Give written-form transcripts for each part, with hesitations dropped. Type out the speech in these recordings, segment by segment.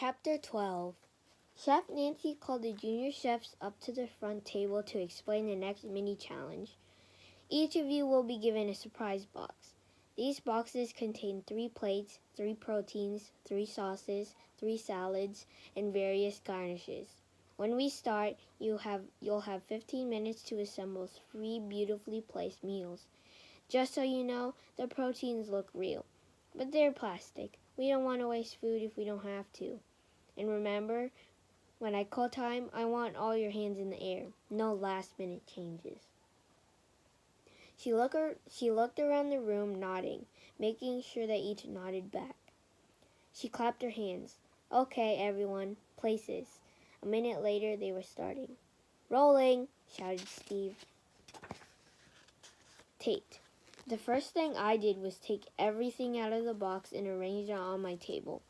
Chapter 12. Chef Nancy called the junior chefs up to the front table to explain the next mini challenge. Each of you will be given a surprise box. These boxes contain 3 plates, 3 proteins, 3 sauces, 3 salads, and various garnishes. When we start, you'll have 15 minutes to assemble 3 beautifully placed meals. Just so you know, the proteins look real, but they're plastic. We don't want to waste food if we don't have to. And remember, when I call time, I want all your hands in the air. No last-minute changes. She looked around the room, nodding, making sure that each nodded back. She clapped her hands. Okay, everyone, places. A minute later, they were starting. Rolling, shouted Steve. Tate. The first thing I did was take everything out of the box and arrange it on my table.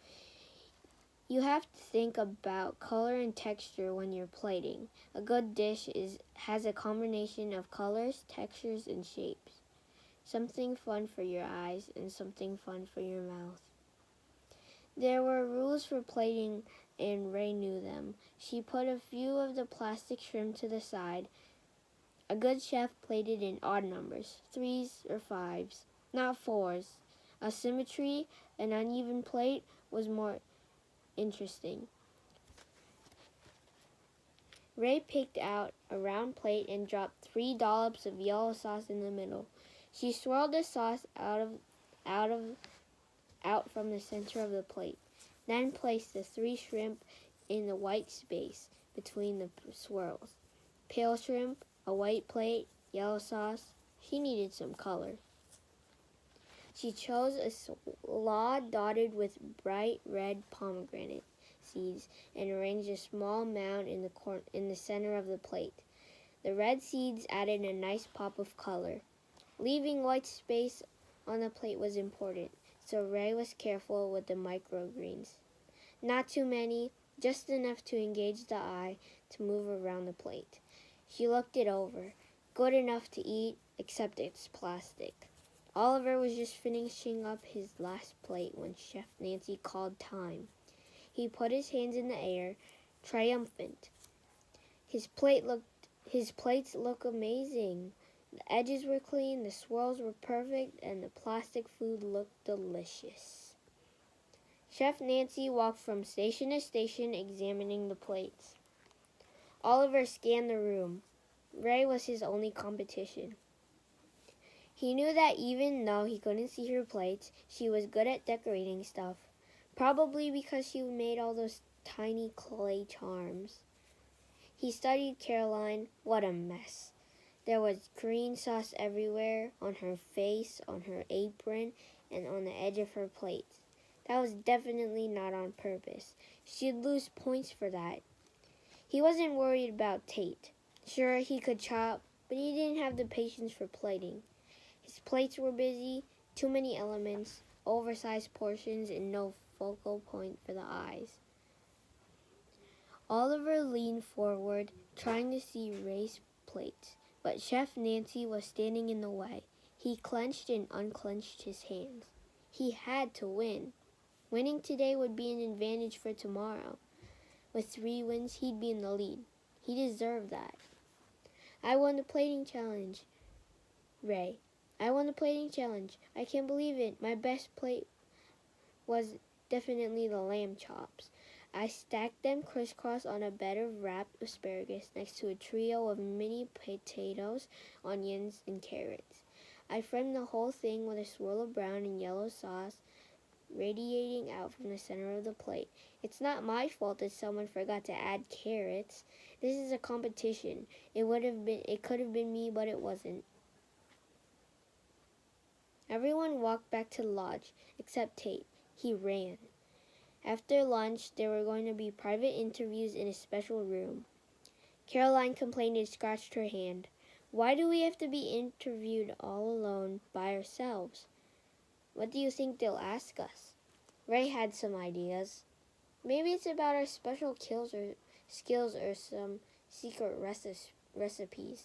You have to think about color and texture when you're plating. A good dish has a combination of colors, textures, and shapes. Something fun for your eyes and something fun for your mouth. There were rules for plating, and Ray knew them. She put a few of the plastic shrimp to the side. A good chef plated in odd numbers, 3s or 5s, not 4s. Asymmetry, an uneven plate, was more interesting. Ray picked out a round plate and dropped 3 dollops of yellow sauce in the middle. She swirled the sauce out from the center of the plate, then placed the 3 shrimp in the white space between the swirls. Pale shrimp, a white plate, yellow sauce. She needed some color. She chose a slaw dotted with bright red pomegranate seeds and arranged a small mound in the center of the plate. The red seeds added a nice pop of color. Leaving white space on the plate was important, so Ray was careful with the microgreens. Not too many, just enough to engage the eye to move around the plate. She looked it over. Good enough to eat, except it's plastic. Oliver was just finishing up his last plate when Chef Nancy called time. He put his hands in the air, triumphant. His plates looked amazing. The edges were clean, the swirls were perfect, and the plastic food looked delicious. Chef Nancy walked from station to station examining the plates. Oliver scanned the room. Ray was his only competition. He knew that even though he couldn't see her plates, she was good at decorating stuff, probably because she made all those tiny clay charms. He studied Caroline. What a mess. There was green sauce everywhere, on her face, on her apron, and on the edge of her plates. That was definitely not on purpose. She'd lose points for that. He wasn't worried about Tate. Sure, he could chop, but he didn't have the patience for plating. His plates were busy, too many elements, oversized portions, and no focal point for the eyes. Oliver leaned forward, trying to see Ray's plates, but Chef Nancy was standing in the way. He clenched and unclenched his hands. He had to win. Winning today would be an advantage for tomorrow. With 3 wins, he'd be in the lead. He deserved that. I won the plating challenge. Ray. I won the plating challenge. I can't believe it. My best plate was definitely the lamb chops. I stacked them crisscross on a bed of wrapped asparagus next to a trio of mini potatoes, onions, and carrots. I framed the whole thing with a swirl of brown and yellow sauce radiating out from the center of the plate. It's not my fault that someone forgot to add carrots. This is a competition. It could have been me, but it wasn't. Everyone walked back to the lodge, except Tate. He ran. After lunch, there were going to be private interviews in a special room. Caroline complained and scratched her hand. Why do we have to be interviewed all alone by ourselves? What do you think they'll ask us? Ray had some ideas. Maybe it's about our special skills or some secret recipes.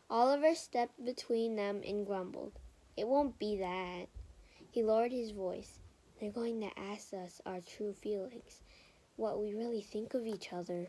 Oliver stepped between them and grumbled. It won't be that. He lowered his voice. They're going to ask us our true feelings, what we really think of each other.